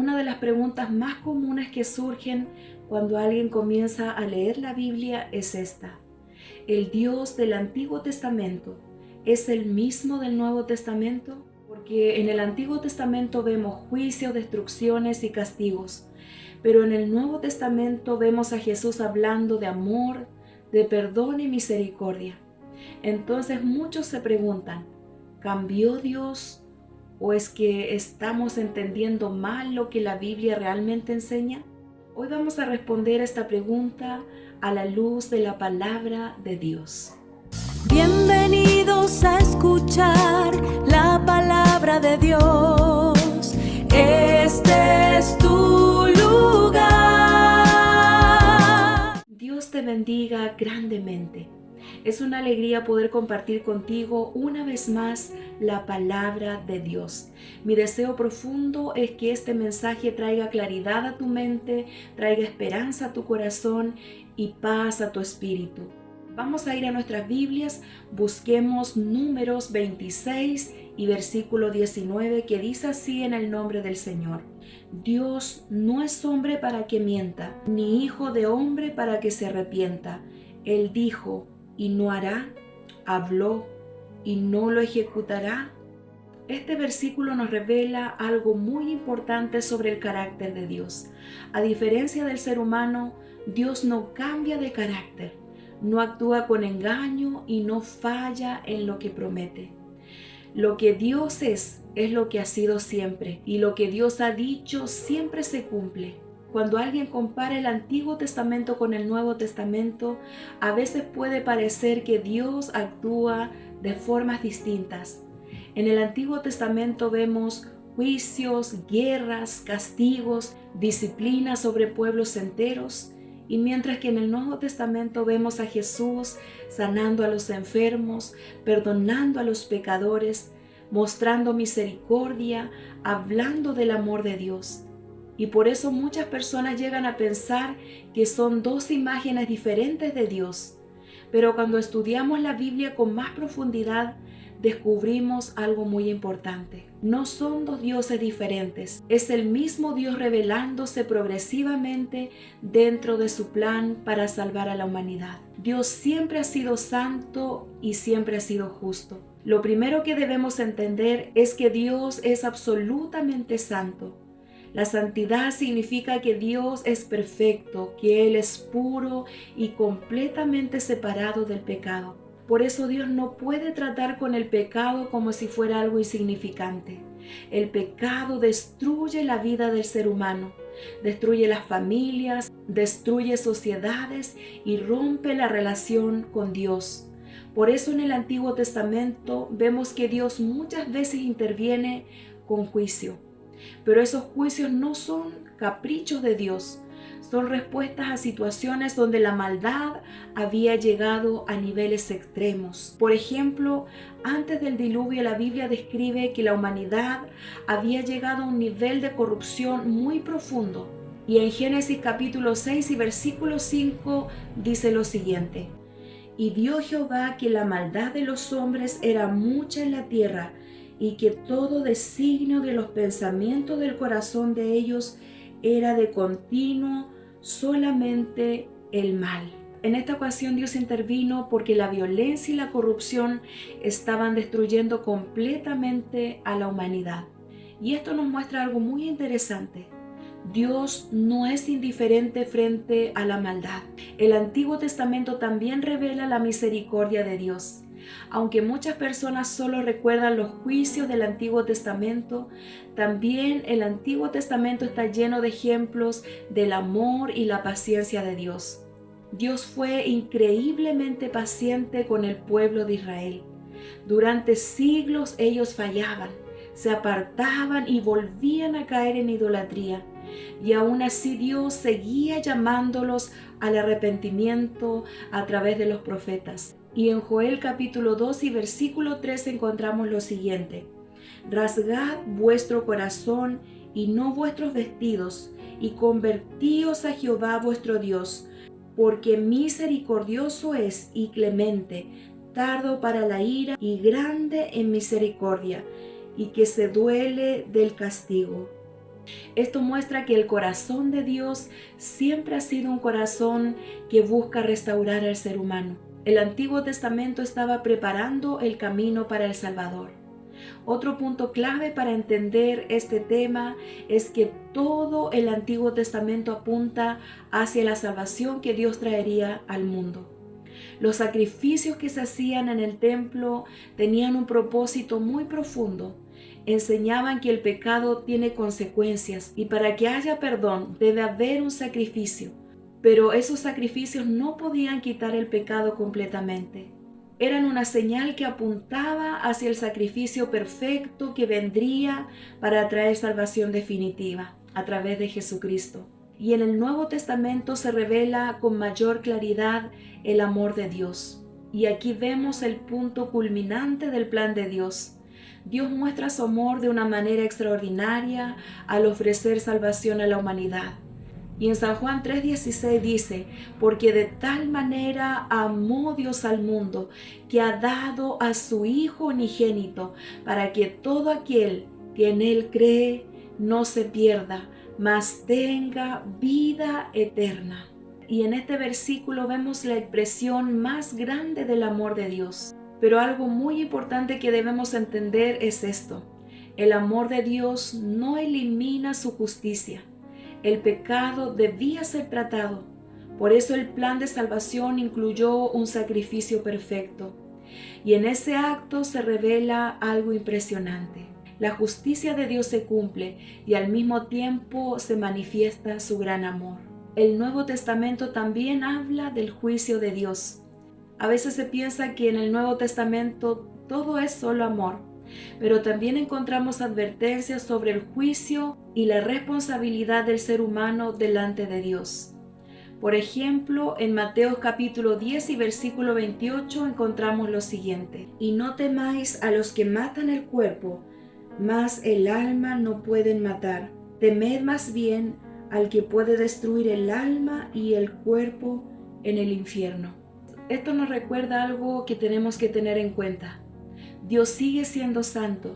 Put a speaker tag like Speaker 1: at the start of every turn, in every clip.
Speaker 1: una de las preguntas más comunes que surgen cuando alguien comienza a leer la Biblia es esta: ¿el Dios del Antiguo Testamento es el mismo del Nuevo Testamento? Porque en el Antiguo Testamento vemos juicios, destrucciones y castigos, pero en el Nuevo Testamento vemos a Jesús hablando de amor, de perdón y misericordia. Entonces muchos se preguntan, ¿cambió Dios o es que estamos entendiendo mal lo que la Biblia realmente enseña? Hoy vamos a responder a esta pregunta a la luz de la palabra de Dios.
Speaker 2: Bienvenidos a escuchar la palabra de Dios. Este es tu lugar.
Speaker 1: Dios te bendiga grandemente. Es una alegría poder compartir contigo una vez más la palabra de Dios. Mi deseo profundo es que este mensaje traiga claridad a tu mente, traiga esperanza a tu corazón y paz a tu espíritu. Vamos a ir a nuestras Biblias, busquemos Números 26 y versículo 19, que dice así en el nombre del Señor: Dios no es hombre para que mienta, ni hijo de hombre para que se arrepienta. Él dijo y no hará, habló y no lo ejecutará. Este versículo nos revela algo muy importante sobre el carácter de Dios. A diferencia del ser humano, Dios no cambia de carácter, no actúa con engaño y no falla en lo que promete. Lo que Dios es lo que ha sido siempre, y lo que Dios ha dicho siempre se cumple. Cuando alguien compara el Antiguo Testamento con el Nuevo Testamento, a veces puede parecer que Dios actúa de formas distintas. En el Antiguo Testamento vemos juicios, guerras, castigos, disciplina sobre pueblos enteros, y mientras que en el Nuevo Testamento vemos a Jesús sanando a los enfermos, perdonando a los pecadores, mostrando misericordia, hablando del amor de Dios. Y por eso muchas personas llegan a pensar que son dos imágenes diferentes de Dios. Pero cuando estudiamos la Biblia con más profundidad, descubrimos algo muy importante. No son dos dioses diferentes, es el mismo Dios revelándose progresivamente dentro de su plan para salvar a la humanidad. Dios siempre ha sido santo y siempre ha sido justo. Lo primero que debemos entender es que Dios es absolutamente santo. La santidad significa que Dios es perfecto, que Él es puro y completamente separado del pecado. Por eso Dios no puede tratar con el pecado como si fuera algo insignificante. El pecado destruye la vida del ser humano, destruye las familias, destruye sociedades y rompe la relación con Dios. Por eso en el Antiguo Testamento vemos que Dios muchas veces interviene con juicio. Pero esos juicios no son caprichos de Dios, son respuestas a situaciones donde la maldad había llegado a niveles extremos. Por ejemplo, antes del diluvio la Biblia describe que la humanidad había llegado a un nivel de corrupción muy profundo. Y en Génesis capítulo 6 y versículo 5 dice lo siguiente: Y vio Jehová que la maldad de los hombres era mucha en la tierra, y que todo designio de los pensamientos del corazón de ellos era de continuo solamente el mal. En esta ocasión Dios intervino porque la violencia y la corrupción estaban destruyendo completamente a la humanidad. Y esto nos muestra algo muy interesante. Dios no es indiferente frente a la maldad. El Antiguo Testamento también revela la misericordia de Dios. Aunque muchas personas solo recuerdan los juicios del Antiguo Testamento, también el Antiguo Testamento está lleno de ejemplos del amor y la paciencia de Dios. Dios fue increíblemente paciente con el pueblo de Israel. Durante siglos ellos fallaban, se apartaban y volvían a caer en idolatría. Y aún así Dios seguía llamándolos al arrepentimiento a través de los profetas. Y en Joel capítulo 2 y versículo 3 encontramos lo siguiente: Rasgad vuestro corazón y no vuestros vestidos, y convertíos a Jehová vuestro Dios, porque misericordioso es y clemente, tardo para la ira y grande en misericordia, y que se duele del castigo. Esto muestra que el corazón de Dios siempre ha sido un corazón que busca restaurar al ser humano. El Antiguo Testamento estaba preparando el camino para el Salvador. Otro punto clave para entender este tema es que todo el Antiguo Testamento apunta hacia la salvación que Dios traería al mundo. Los sacrificios que se hacían en el templo tenían un propósito muy profundo. Enseñaban que el pecado tiene consecuencias y para que haya perdón debe haber un sacrificio, pero esos sacrificios no podían quitar el pecado completamente. Eran una señal que apuntaba hacia el sacrificio perfecto que vendría para traer salvación definitiva a través de Jesucristo. Y en el Nuevo Testamento se revela con mayor claridad el amor de Dios. Y aquí vemos el punto culminante del plan de Dios. Dios muestra su amor de una manera extraordinaria al ofrecer salvación a la humanidad. Y en San Juan 3:16 dice, porque de tal manera amó Dios al mundo, que ha dado a su Hijo unigénito, para que todo aquel que en Él cree no se pierda, mas tenga vida eterna. Y en este versículo vemos la expresión más grande del amor de Dios. Pero algo muy importante que debemos entender es esto: el amor de Dios no elimina su justicia. El pecado debía ser tratado. Por eso el plan de salvación incluyó un sacrificio perfecto. Y en ese acto se revela algo impresionante. La justicia de Dios se cumple y al mismo tiempo se manifiesta su gran amor. El Nuevo Testamento también habla del juicio de Dios. A veces se piensa que en el Nuevo Testamento todo es solo amor, pero también encontramos advertencias sobre el juicio y la responsabilidad del ser humano delante de Dios. Por ejemplo, en Mateo capítulo 10 y versículo 28 encontramos lo siguiente: y no temáis a los que matan el cuerpo, mas el alma no pueden matar. Temed más bien al que puede destruir el alma y el cuerpo en el infierno. Esto nos recuerda algo que tenemos que tener en cuenta. Dios sigue siendo santo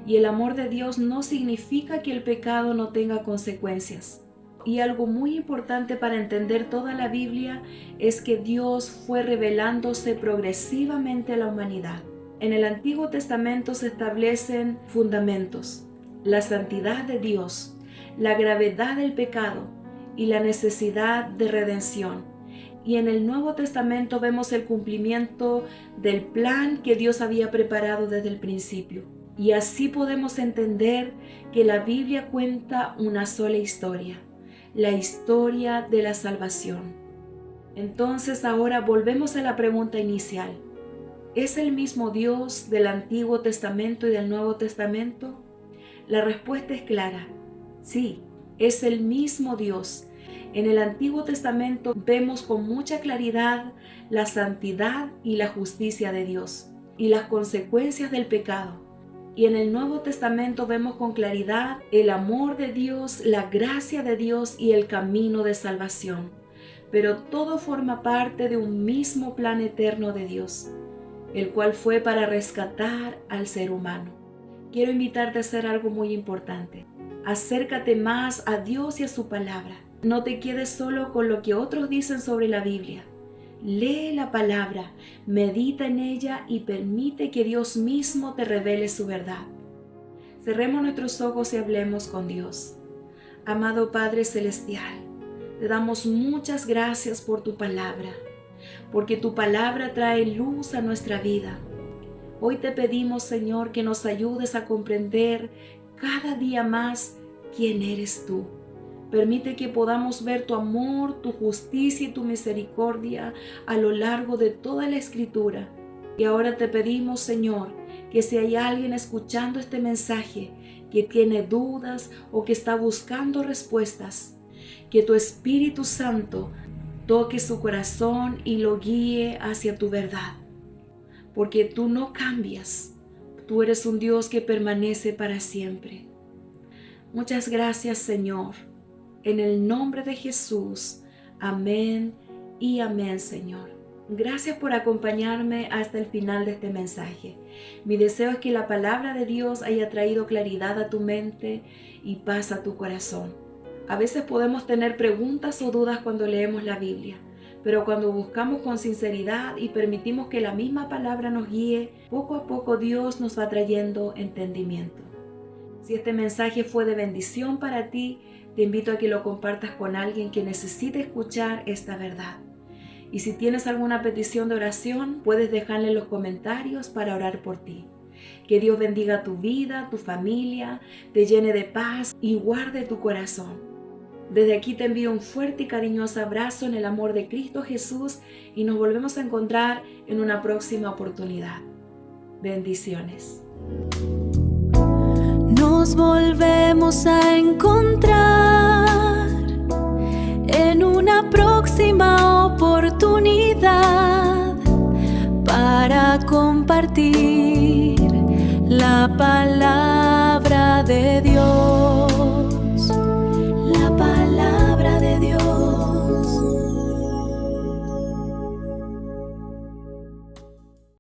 Speaker 1: y el amor de Dios no significa que el pecado no tenga consecuencias. Y algo muy importante para entender toda la Biblia es que Dios fue revelándose progresivamente a la humanidad. En el Antiguo Testamento se establecen fundamentos: la santidad de Dios, la gravedad del pecado y la necesidad de redención. Y en el Nuevo Testamento vemos el cumplimiento del plan que Dios había preparado desde el principio. Y así podemos entender que la Biblia cuenta una sola historia, la historia de la salvación. Entonces ahora volvemos a la pregunta inicial: ¿es el mismo Dios del Antiguo Testamento y del Nuevo Testamento? La respuesta es clara: sí, es el mismo Dios. En el Antiguo Testamento vemos con mucha claridad la santidad y la justicia de Dios y las consecuencias del pecado. Y en el Nuevo Testamento vemos con claridad el amor de Dios, la gracia de Dios y el camino de salvación. Pero todo forma parte de un mismo plan eterno de Dios, el cual fue para rescatar al ser humano. Quiero invitarte a hacer algo muy importante. Acércate más a Dios y a su palabra. No te quedes solo con lo que otros dicen sobre la Biblia. Lee la palabra, medita en ella y permite que Dios mismo te revele su verdad. Cerremos nuestros ojos y hablemos con Dios. Amado Padre Celestial, te damos muchas gracias por tu palabra, porque tu palabra trae luz a nuestra vida. Hoy te pedimos, Señor, que nos ayudes a comprender cada día más quién eres tú. Permite que podamos ver tu amor, tu justicia y tu misericordia a lo largo de toda la Escritura. Y ahora te pedimos, Señor, que si hay alguien escuchando este mensaje que tiene dudas o que está buscando respuestas, que tu Espíritu Santo toque su corazón y lo guíe hacia tu verdad. Porque tú no cambias, tú eres un Dios que permanece para siempre. Muchas gracias, Señor. En el nombre de Jesús, amén y amén, Señor. Gracias por acompañarme hasta el final de este mensaje. Mi deseo es que la palabra de Dios haya traído claridad a tu mente y paz a tu corazón. A veces podemos tener preguntas o dudas cuando leemos la Biblia, pero cuando buscamos con sinceridad y permitimos que la misma palabra nos guíe, poco a poco Dios nos va trayendo entendimiento. Si este mensaje fue de bendición para ti, te invito a que lo compartas con alguien que necesite escuchar esta verdad. Y si tienes alguna petición de oración, puedes dejarla en los comentarios para orar por ti. Que Dios bendiga tu vida, tu familia, te llene de paz y guarde tu corazón. Desde aquí te envío un fuerte y cariñoso abrazo en el amor de Cristo Jesús y nos volvemos a encontrar en una próxima oportunidad. Bendiciones.
Speaker 2: Nos volvemos a encontrar en una próxima oportunidad para compartir la palabra de Dios.